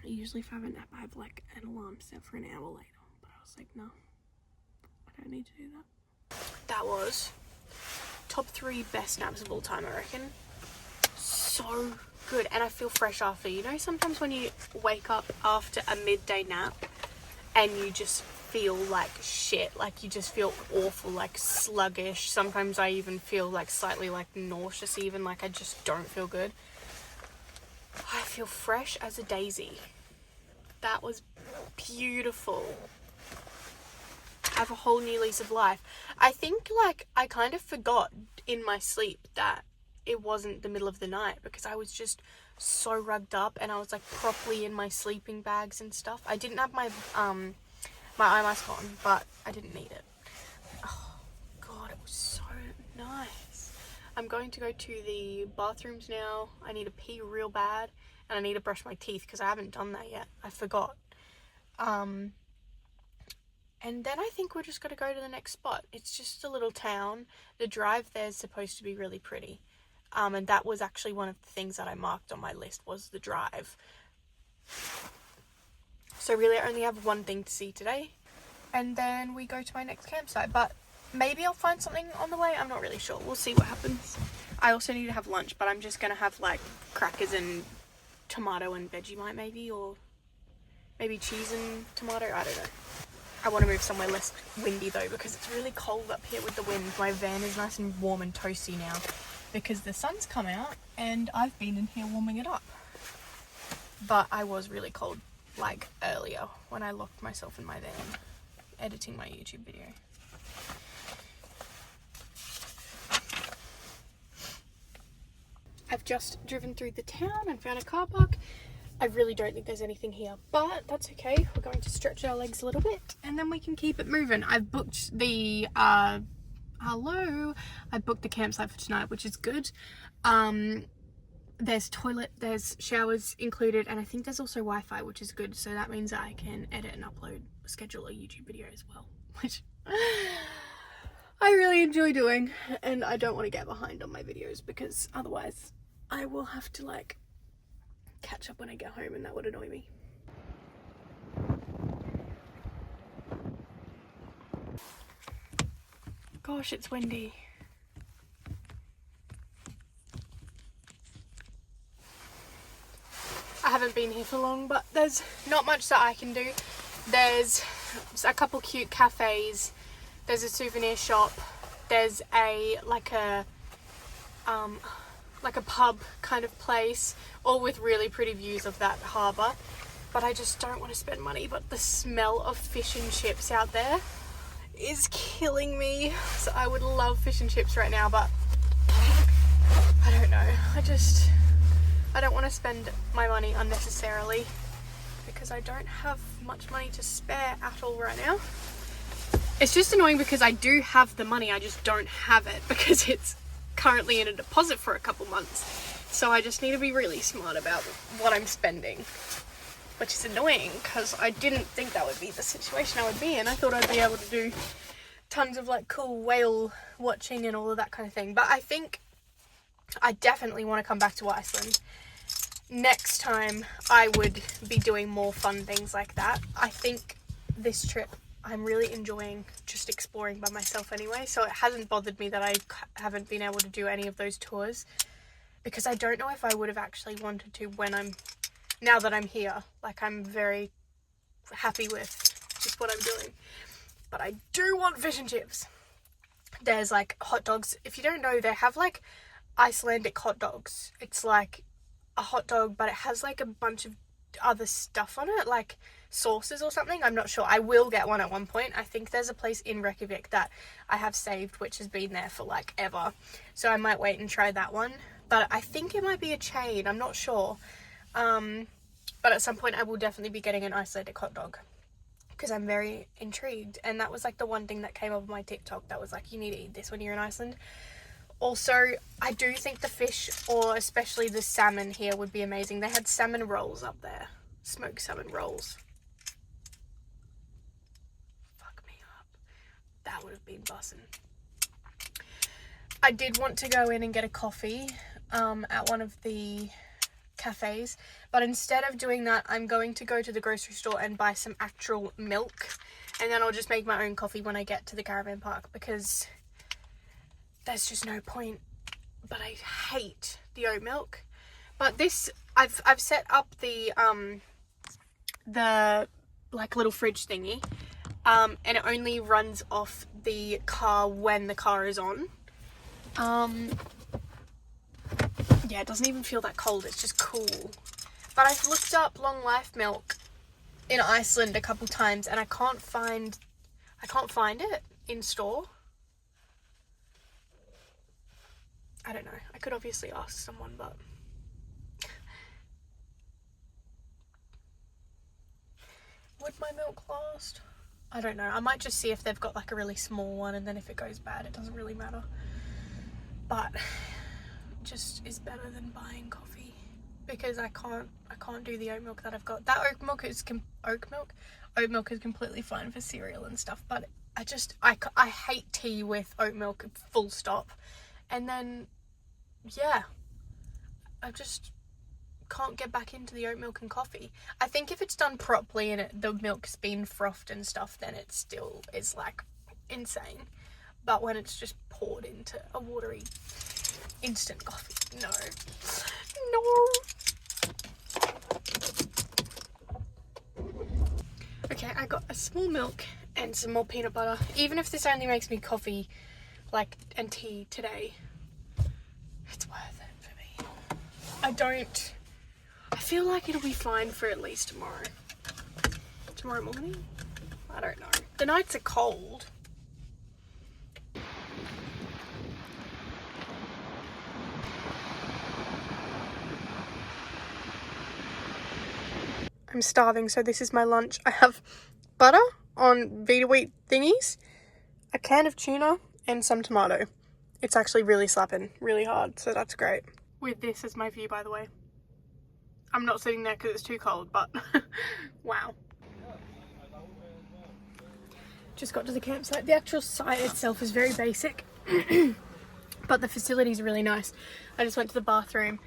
A: Usually if I have a nap, I have like an alarm set for an hour later. But I was like, no, I don't need to do that. That was top 3 best naps of all time, I reckon. So good. And I feel fresh after. You know, sometimes when you wake up after a midday nap and you just feel like shit, like you just feel awful, like sluggish. Sometimes I even feel like slightly like nauseous, even like I just don't feel good. I feel fresh as a daisy. That was beautiful. I have a whole new lease of life. I think like I kind of forgot in my sleep that it wasn't the middle of the night because I was just so rugged up and I was like properly in my sleeping bags and stuff. I didn't have my eye mask on, but I didn't need it. Oh god, it was so nice. I'm going to go to the bathrooms now. I need to pee real bad and I need to brush my teeth because I haven't done that yet. I forgot. And then I think we're just going to go to the next spot. It's just a little town. The drive there is supposed to be really pretty. And that was actually one of the things that I marked on my list was the drive. So really I only have one thing to see today. And then we go to my next campsite. But maybe I'll find something on the way. I'm not really sure. We'll see what happens. I also need to have lunch, but I'm just going to have like crackers and tomato and Vegemite maybe. Or maybe cheese and tomato. I don't know. I want to move somewhere less windy though because it's really cold up here with the wind. My van is nice and warm and toasty now because the sun's come out and I've been in here warming it up. But I was really cold like earlier when I locked myself in my van editing my YouTube video. I've just driven through the town and found a car park. I really don't think there's anything here, but that's okay. We're going to stretch our legs a little bit and then we can keep it moving. I've booked the I booked the campsite for tonight, which is good. There's toilet, there's showers included, and I think there's also Wi-Fi, which is good. So that means I can edit and schedule a YouTube video as well, which I really enjoy doing. And I don't want to get behind on my videos because otherwise I will have to like catch up when I get home and that would annoy me. Gosh, it's windy. I haven't been here for long, but there's not much that I can do. There's a couple cute cafes, there's a souvenir shop, there's like a pub kind of place, all with really pretty views of that harbour. But I just don't want to spend money. But the smell of fish and chips out there is killing me. So I would love fish and chips right now, but I don't know. I don't want to spend my money unnecessarily because I don't have much money to spare at all right now. It's just annoying because I do have the money, I just don't have it because it's currently in a deposit for a couple months. So I just need to be really smart about what I'm spending, which is annoying because I didn't think that would be the situation I would be in. I thought I'd be able to do tons of like cool whale watching and all of that kind of thing. But I think I definitely want to come back to Iceland. Next time I would be doing more fun things like that. I think this trip I'm really enjoying just exploring by myself anyway, so it hasn't bothered me that I haven't been able to do any of those tours because I don't know if I would have actually wanted to now that I'm here. Like, I'm very happy with just what I'm doing, but I do want fish and chips. There's like hot dogs. If you don't know, they have like Icelandic hot dogs. It's like a hot dog, but it has like a bunch of other stuff on it, like sauces or something. I'm not sure. I will get one at one point. I think there's a place in Reykjavik that I have saved, which has been there for like ever. So I might wait and try that one. But I think it might be a chain. I'm not sure. But at some point I will definitely be getting an Icelandic hot dog because I'm very intrigued. And that was like the one thing that came up on my TikTok that was like, you need to eat this when you're in Iceland. Also, I do think the fish, or especially the salmon here, would be amazing. They had salmon rolls up there. Smoked salmon rolls. Fuck me up. That would have been bussin'. I did want to go in and get a coffee at one of the cafes, but instead of doing that, I'm going to go to the grocery store and buy some actual milk, and then I'll just make my own coffee when I get to the caravan park, because there's just no point. But I hate the oat milk. But this, I've set up the like little fridge thingy, and it only runs off the car when the car is on. Yeah, it doesn't even feel that cold, it's just cool. But I've looked up long life milk in Iceland a couple times, and I can't find it in store. I don't know. I could obviously ask someone, but would my milk last? I don't know. I might just see if they've got like a really small one, and then if it goes bad, it doesn't really matter. But just is better than buying coffee, because I can't do the oat milk that I've got. That oat milk is completely fine for cereal and stuff, but I hate tea with oat milk, full stop. And then yeah, I just can't get back into the oat milk and coffee. I think if it's done properly and the milk's been frothed and stuff, then it still is like insane. But when it's just poured into a watery instant coffee, no. Okay, I got a small milk and some more peanut butter. Even if this only makes me coffee, like, and tea today, it's worth it for me. I feel like it'll be fine for at least tomorrow morning. I don't know. The nights are cold. I'm starving, so this is my lunch. I have butter on Vita wheat thingies, a can of tuna, and some tomato. It's actually really slapping, really hard, so that's great. With this as my view, by the way. I'm not sitting there because it's too cold, but wow. Just got to the campsite. The actual site itself is very basic, but the facility is really nice. I just went to the bathroom,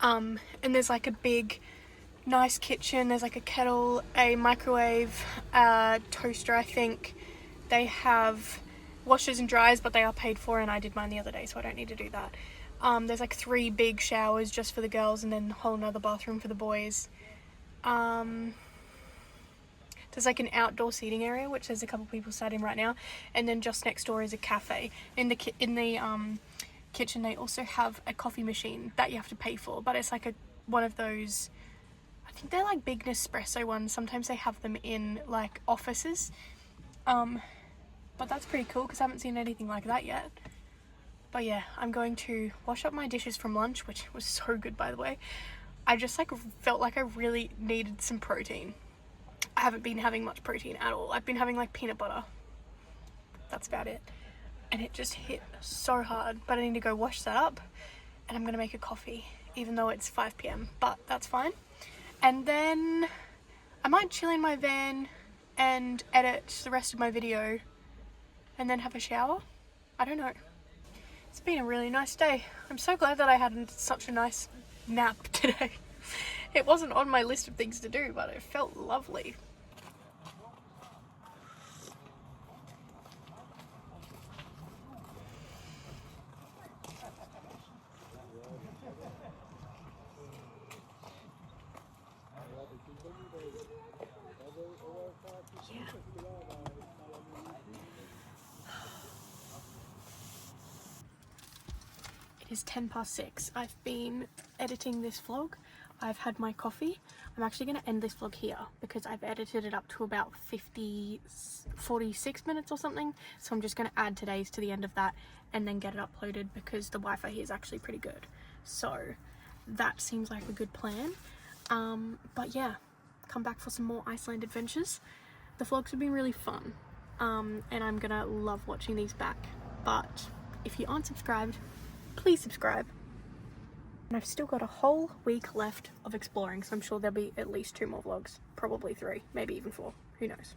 A: and there's like a big nice kitchen. There's like a kettle, a microwave, a toaster, I think. They have washers and dryers, but they are paid for, and I did mine the other day, so I don't need to do that. There's like 3 big showers just for the girls, and then a whole nother bathroom for the boys. There's like an outdoor seating area, which there's a couple people sat in right now, and then just next door is a cafe. In the kitchen they also have a coffee machine that you have to pay for, but it's like one of those, I think they're like big Nespresso ones. Sometimes they have them in like offices, but that's pretty cool because I haven't seen anything like that yet. But yeah, I'm going to wash up my dishes from lunch, which was so good, by the way. I just like felt like I really needed some protein. I haven't been having much protein at all. I've been having like peanut butter. That's about it. And it just hit so hard. But I need to go wash that up, and I'm gonna make a coffee, even though it's 5 p.m, but that's fine. And then I might chill in my van and edit the rest of my video and then have a shower. I don't know. It's been a really nice day. I'm so glad that I had such a nice nap today. It wasn't on my list of things to do, but it felt lovely. It is 6:10. I've been editing this vlog. I've had my coffee. I'm actually going to end this vlog here because I've edited it up to about 46 minutes or something. So I'm just going to add today's to the end of that and then get it uploaded because the Wi-Fi here is actually pretty good. So that seems like a good plan. But yeah, come back for some more Iceland adventures. The vlogs have been really fun, and I'm going to love watching these back. But if you aren't subscribed, please subscribe. And I've still got a whole week left of exploring, so I'm sure there'll be at least 2 more vlogs, probably 3, maybe even 4, who knows.